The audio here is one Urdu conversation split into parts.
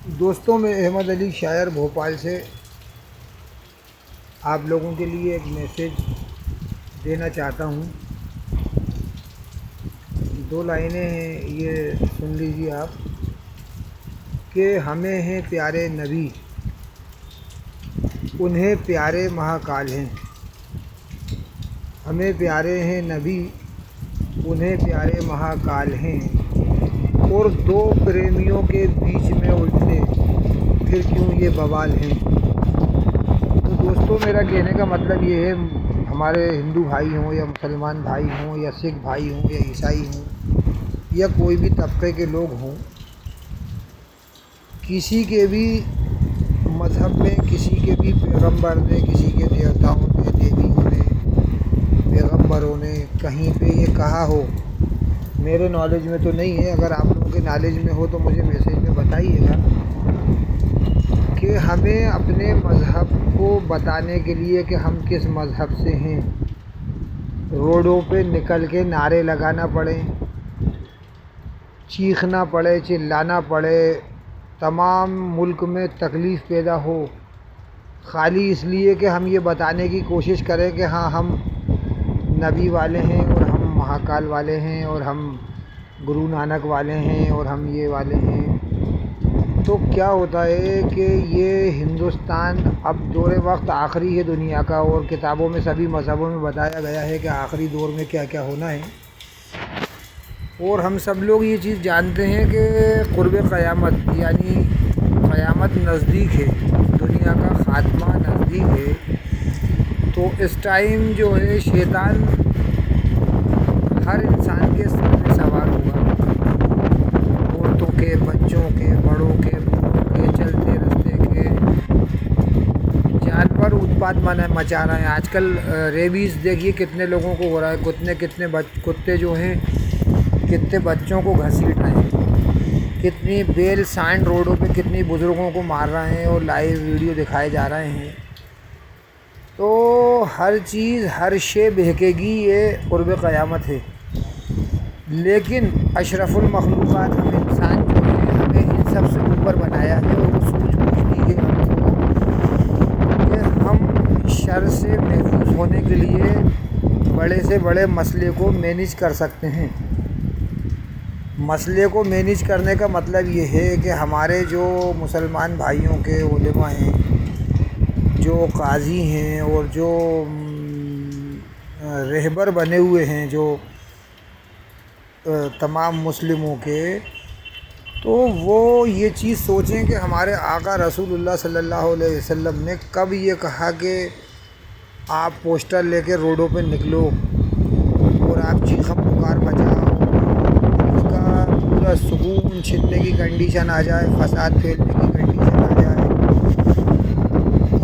دوستوں، میں احمد علی شاعر بھوپال سے آپ لوگوں کے لیے ایک میسیج دینا چاہتا ہوں۔ دو لائنیں ہیں، یہ سن لیجیے آپ کہ ہمیں ہیں پیارے نبی، انہیں پیارے مہاکال ہیں۔ ہمیں پیارے ہیں نبی، انہیں پیارے مہاکال ہیں، اور دو پریمیوں کے بیچ میں الجھے پھر کیوں یہ بوال ہیں۔ تو دوستوں، میرا کہنے کا مطلب یہ ہے، ہمارے ہندو بھائی ہوں یا مسلمان بھائی ہوں یا سکھ بھائی ہوں یا عیسائی ہوں یا کوئی بھی طبقے کے لوگ ہوں، کسی کے بھی مذہب میں، کسی کے بھی پیغمبر نے، کسی کے دیوتاؤں نے، دیویوں نے، پیغمبروں نے کہیں پہ یہ کہا ہو، میرے نالج میں تو نہیں ہے، اگر آپ لوگوں کے نالج میں ہو تو مجھے میسیج میں بتائیے گا، کہ ہمیں اپنے مذہب کو بتانے کے لیے کہ ہم کس مذہب سے ہیں، روڈوں پہ نکل کے نعرے لگانا پڑے، چیخنا پڑے، چلانا پڑے، تمام ملک میں تکلیف پیدا ہو، خالی اس لیے کہ ہم یہ بتانے کی کوشش کریں کہ ہاں ہم نبی والے ہیں، اور ہم مہاکال والے ہیں، اور ہم گرو نانک والے ہیں، اور ہم یہ والے ہیں۔ تو کیا ہوتا ہے کہ یہ ہندوستان اب دور وقت آخری ہے دنیا کا، اور کتابوں میں سبھی مذہبوں میں بتایا گیا ہے کہ آخری دور میں کیا کیا ہونا ہے، اور ہم سب لوگ یہ چیز جانتے ہیں کہ قرب قیامت، یعنی قیامت نزدیک ہے، دنیا کا خاتمہ نزدیک ہے۔ تو اس ٹائم جو ہے شیطان ہر انسان کے سر میں سوار ہوگا، عورتوں کے، بچوں کے، بڑوں کے، بوڑھوں کے، چلتے رستے کے، جانور اتپات مچا رہے ہیں۔ آج کل ریبیز دیکھیے کتنے لوگوں کو ہو رہا ہے، کتنے کتے جو ہیں کتنے بچوں کو گھسیٹ رہے ہیں، کتنی بیل سانڈ روڈوں پہ کتنی بزرگوں کو مار رہے ہیں، اور لائیو ویڈیو دکھائے جا رہے ہیں۔ تو ہر چیز، ہر شے بہکے گی، یہ قرب قیامت ہے۔ لیکن اشرف المخلوقات ہم انسان جو ہیں، ہمیں ان سب سے اوپر بنایا ہے، اور وہ سوچ بوجھ دی ہے ہم کو کہ ہم شر سے محفوظ ہونے کے لیے بڑے سے بڑے مسئلے کو مینیج کر سکتے ہیں۔ مسئلے کو مینیج کرنے کا مطلب یہ ہے کہ ہمارے جو مسلمان بھائیوں کے علماء ہیں، جو قاضی ہیں، اور جو رہبر بنے ہوئے ہیں جو تمام مسلموں کے، تو وہ یہ چیز سوچیں کہ ہمارے آقا رسول اللہ صلی اللہ علیہ وسلم نے کب یہ کہا کہ آپ پوسٹر لے کے روڈوں پہ نکلو اور آپ چیخم پکار بجاؤ، اس کا پورا سکون چھننے کی کنڈیشن آ جائے، فساد پھیلنے کی کنڈیشن آ جائے۔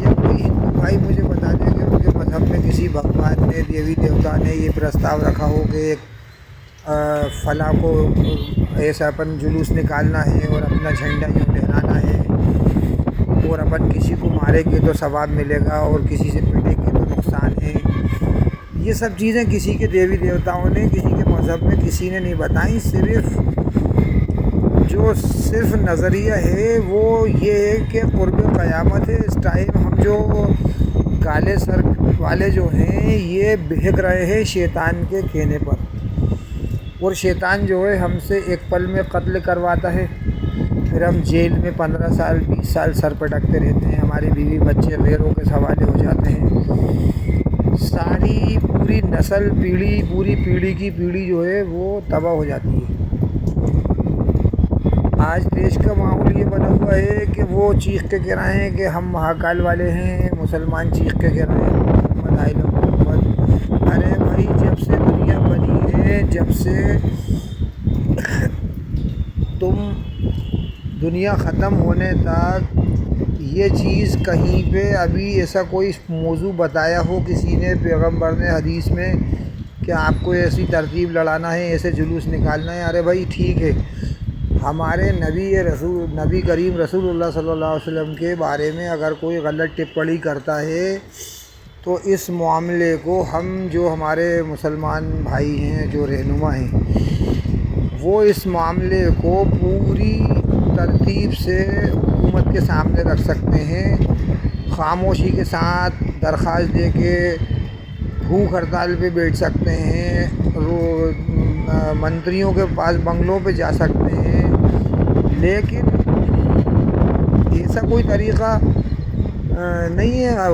یا کوئی ہندو بھائی مجھے بتا دے کہ ان کے مذہب میں کسی بھگوان نے، دیوی دیوتا نے یہ پرستاؤ رکھا ہو کہ ایک فلاں کو ایسا اپن جلوس نکالنا ہے اور اپنا جھنڈا یوں لہرانا ہے، اور اپن کسی کو ماریں گے تو ثواب ملے گا، اور کسی سے پٹیں گے تو نقصان ہے۔ یہ سب چیزیں کسی کے دیوی دیوتاؤں نے، کسی کے مذہب میں کسی نے نہیں بتائیں، صرف نظریہ ہے وہ یہ ہے کہ قرب قیامت ہے۔ اس ٹائم ہم جو کالے سر والے جو ہیں، یہ بہک رہے ہیں شیطان کے کہنے پر، اور شیطان جو ہے ہم سے ایک پل میں قتل کرواتا ہے، پھر ہم جیل میں 15 سال 20 سال سر پٹکتے رہتے ہیں، ہمارے بیوی بچے غیروں کے حوالے ہو جاتے ہیں، ساری پوری نسل پیڑھی، پوری پیڑھی کی پیڑھی جو ہے وہ تباہ ہو جاتی ہے۔ آج دیش کا ماحول یہ بنا ہوا ہے کہ وہ چیخ کے کہہ رہے ہیں کہ ہم مہاکال والے ہیں، مسلمان چیخ کے کہہ رہے ہیں محمد آئل محمد۔ ارے بھائی، جب سے دنیا بنی ہے، جب سے تم دنیا ختم ہونے تک، یہ چیز کہیں پہ ابھی ایسا کوئی موضوع بتایا ہو کسی نے، پیغمبر نے حدیث میں، کہ آپ کو ایسی ترتیب لڑانا ہے، ایسے جلوس نکالنا ہے؟ ارے بھائی ٹھیک ہے، ہمارے نبی کریم رسول اللہ صلی اللہ علیہ وسلم کے بارے میں اگر کوئی غلط ٹپڑی کرتا ہے تو اس معاملے کو ہم جو ہمارے مسلمان بھائی ہیں، جو رہنما ہیں، وہ اس معاملے کو پوری ترتیب سے حکومت کے سامنے رکھ سکتے ہیں، خاموشی کے ساتھ درخواست دے کے بھوک ہڑتال پہ بیٹھ سکتے ہیں، منتریوں کے پاس بنگلوں پہ جا سکتے ہیں، لیکن ایسا کوئی طریقہ نہیں ہے۔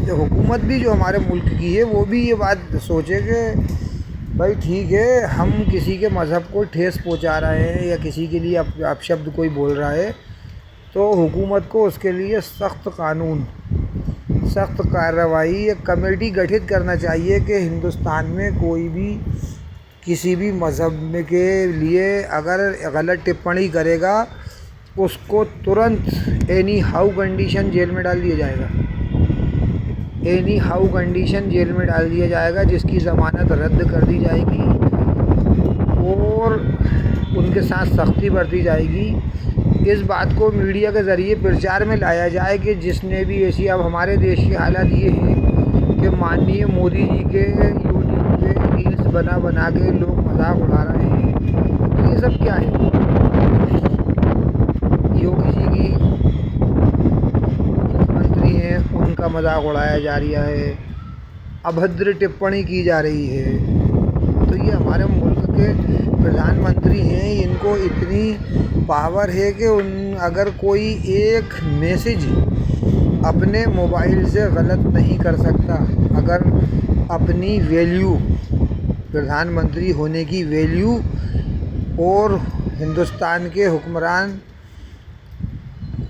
حکومت بھی جو ہمارے ملک کی ہے وہ بھی یہ بات سوچے کہ بھائی ٹھیک ہے، ہم کسی کے مذہب کو ٹھیس پہنچا رہے ہیں یا کسی کے لیے اپشبد کوئی بول رہا ہے تو حکومت کو اس کے لیے سخت قانون، سخت کارروائی، ایک کمیٹی گٹھت کرنا چاہیے کہ ہندوستان میں کوئی بھی کسی بھی مذہب کے لیے اگر غلط ٹپڑی کرے گا اس کو ترنت اینی ہاؤ کنڈیشن جیل میں ڈال دیا جائے گا، اینی ہاؤ کنڈیشن جیل میں ڈال دیا جائے گا، جس کی ضمانت رد کر دی جائے گی اور ان کے ساتھ سختی برتی جائے گی۔ اس بات کو میڈیا کے ذریعے پرچار میں لایا جائے کہ جس نے بھی ایسی، اب ہمارے دیش کے حالات یہ ہیں کہ ماننیے مودی جی کے یوٹیوب پہ ریلز بنا کے لوگ مذاق اڑا رہے ہیں، تو یہ سب کیا ہے؟ یوگی جی کی منتری ہیں ان کا مذاق اڑایا جا رہا ہے، ابھدر ٹپڑی کی جا رہی ہے، تو یہ ہمارے ملک کے پردھان منتری ہیں، ان کو اتنی پاور ہے کہ اگر کوئی ایک میسج اپنے موبائل سے غلط نہیں کر سکتا، اگر اپنی ویلیو، پردھان منتری ہونے کی ویلیو اور ہندوستان کے حکمران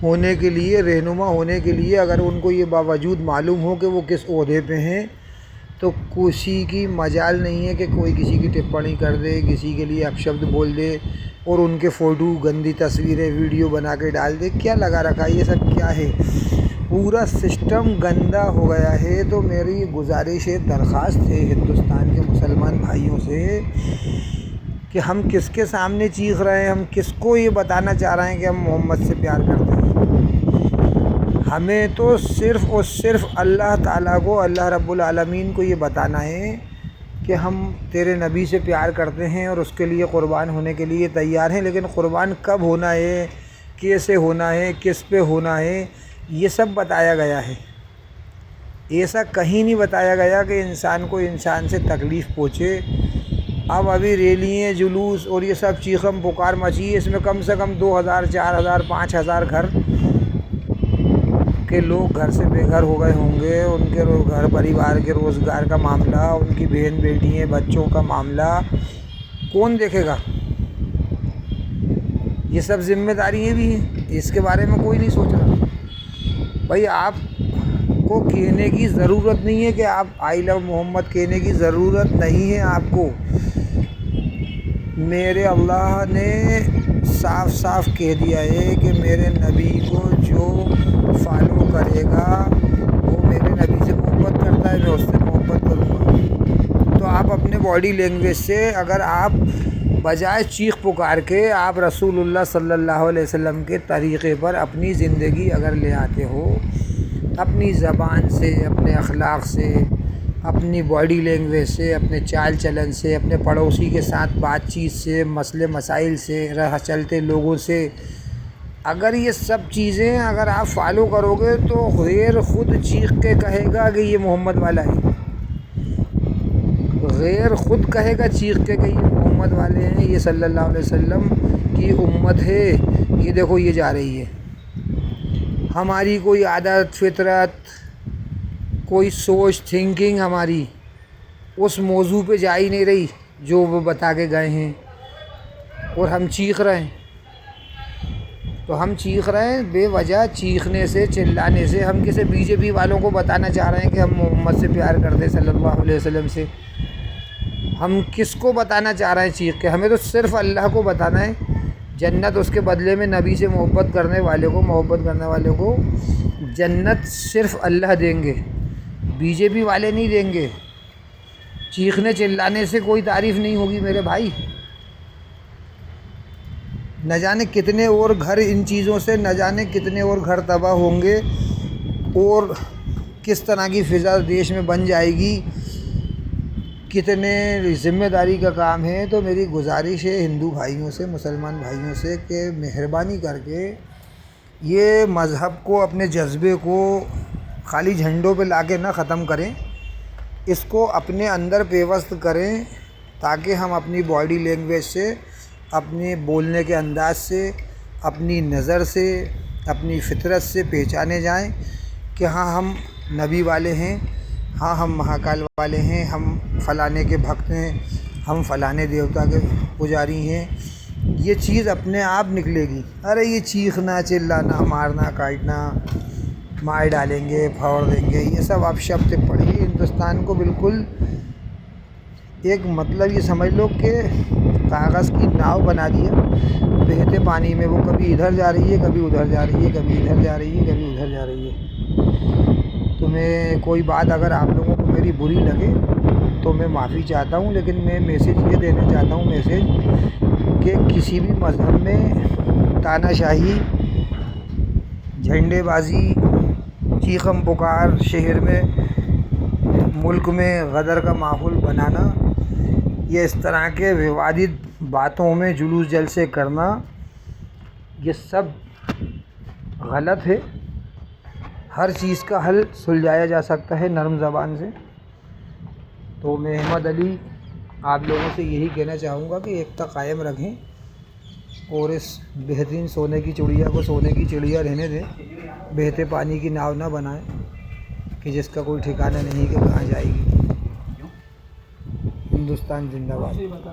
ہونے کے لیے، رہنما ہونے کے لیے اگر ان کو یہ باوجود معلوم ہو کہ وہ کس عہدے پہ ہیں تو کسی کی مجال نہیں ہے کہ کوئی کسی کی ٹپڑی کر دے، کسی کے لیے اپشبد بول دے اور ان کے فوٹو، گندی تصویریں، ویڈیو بنا کے ڈال دے۔ کیا لگا رکھا ہے؟ یہ سب کیا ہے؟ پورا سسٹم گندا ہو گیا ہے۔ تو میری گزارش ہے، درخواست ہے ہندوستان کے مسلمان بھائیوں سے کہ ہم کس کے سامنے چیخ رہے ہیں، ہم کس کو یہ بتانا چاہ رہے ہیں کہ ہم محمد سے پیار کرتے ہیں؟ ہمیں تو صرف اور صرف اللہ تعالیٰ کو، اللہ رب العالمین کو یہ بتانا ہے کہ ہم تیرے نبی سے پیار کرتے ہیں اور اس کے لیے قربان ہونے کے لیے تیار ہیں، لیکن قربان کب ہونا ہے، کیسے ہونا ہے، کس پہ ہونا ہے، یہ سب بتایا گیا ہے۔ ایسا کہیں نہیں بتایا گیا کہ انسان کو انسان سے تکلیف پہنچے۔ اب ابھی ریلیاں، جلوس اور یہ سب چیخم پکار مچی ہے، اس میں کم سے کم 2000، 4000، 5000 گھر کے لوگ گھر سے بے گھر ہو گئے ہوں گے، ان کے گھر پریوار کے روزگار کا معاملہ، ان کی بہن بیٹیاں، بچوں کا معاملہ کون دیکھے گا؟ یہ سب ذمہ داریاں بھی ہیں، اس کے بارے میں کوئی نہیں سوچ رہا۔ بھائی آپ کو کہنے کی ضرورت نہیں ہے کہ آپ آئی لو محمد کہنے کی ضرورت نہیں ہے آپ کو۔ میرے اللہ نے صاف صاف کہہ دیا ہے کہ میرے نبی کو جو فالو کرے گا وہ میرے نبی سے محبت کرتا ہے، میں اس سے محبت کروں گا۔ تو آپ اپنے باڈی لینگویج سے، اگر آپ بجائے چیخ پکار کے آپ رسول اللہ صلی اللہ علیہ وسلم کے طریقے پر اپنی زندگی اگر لے آتے ہو، اپنی زبان سے، اپنے اخلاق سے، اپنی باڈی لینگویج سے، اپنے چال چلن سے، اپنے پڑوسی کے ساتھ بات چیت سے، مسئلے مسائل سے، راہ چلتے لوگوں سے، اگر یہ سب چیزیں اگر آپ فالو کرو گے تو غیر خود چیخ کے کہے گا کہ یہ محمد والا ہے، غیر خود کہے گا چیخ کے کہ یہ محمد والے ہیں، یہ صلی اللہ علیہ وسلم کی امت ہے، یہ دیکھو یہ جا رہی ہے۔ ہماری کوئی عادت، فطرت، کوئی سوچ، تھنکنگ ہماری اس موضوع پہ جا ہی نہیں رہی جو وہ بتا کے گئے ہیں، اور ہم چیخ رہے ہیں۔ تو ہم چیخ رہے ہیں بے وجہ، چیخنے سے، چلانے سے۔ ہم کسی بی جے پی والوں کو بتانا چاہ رہے ہیں کہ ہم محمد سے پیار کرتے صلی اللہ علیہ وسلم سے؟ ہم کس کو بتانا چاہ رہے ہیں چیخ کے؟ ہمیں تو صرف اللہ کو بتانا ہے۔ جنت اس کے بدلے میں نبی سے محبت کرنے والے کو جنت صرف اللہ دیں گے، بی جے پی والے نہیں دیں گے۔ چیخنے چلانے سے کوئی تعریف نہیں ہوگی میرے بھائی۔ نہ جانے کتنے اور گھر ان چیزوں سے، نہ جانے کتنے اور گھر تباہ ہوں گے اور کس طرح کی فضا دیش میں بن جائے گی، کتنے ذمہ داری کا کام ہے۔ تو میری گزارش ہے ہندو بھائیوں سے، مسلمان بھائیوں سے کہ مہربانی کر کے یہ مذہب کو، اپنے جذبے کو خالی جھنڈوں پہ لا کے نہ ختم کریں، اس کو اپنے اندر پیوست کریں تاکہ ہم اپنی باڈی لینگویج سے، اپنے بولنے کے انداز سے، اپنی نظر سے، اپنی فطرت سے پہچانے جائیں کہ ہاں ہم نبی والے ہیں، ہاں ہم مہاکال والے ہیں، ہم فلانے کے بھکت ہیں، ہم فلانے دیوتا کے پجاری ہیں۔ یہ چیز اپنے آپ نکلے گی۔ ارے یہ چیخنا، چلانا، مارنا، کاٹنا، مار ڈالیں گے، پھوڑ دیں گے، یہ سب آپ شبد پڑھیے۔ ہندوستان کو بالکل ایک مطلب یہ سمجھ لو کہ کاغذ کی ناؤ بنا دیا، بہتے پانی میں، وہ کبھی ادھر جا رہی ہے، کبھی ادھر جا رہی ہے، کبھی ادھر جا رہی ہے، کبھی ادھر جا رہی ہے۔ تمہیں کوئی بات اگر آپ لوگوں کو میری بری لگے تو میں معافی چاہتا ہوں، لیکن میں میسیج یہ دینا چاہتا ہوں کہ کسی بھی مذہب میں تانا شاہی، جھنڈے بازی، چیخم پکار، شہر میں، ملک میں غدر کا ماحول بنانا، یہ اس طرح کے ووادت باتوں میں جلوس جلسے کرنا، یہ سب غلط ہے۔ ہر چیز کا حل سلجھایا جا سکتا ہے نرم زبان سے۔ تو میں احمد علی آپ لوگوں سے یہی کہنا چاہوں گا کہ ایکتا قائم رکھیں اور اس بہترین سونے کی چڑیا کو سونے کی چڑیا رہنے دیں، بہتے پانی کی ناؤ نہ بنائیں کہ جس کا کوئی ٹھکانہ نہیں کہ کہاں جائے گی۔ ہندوستان زندہ باد۔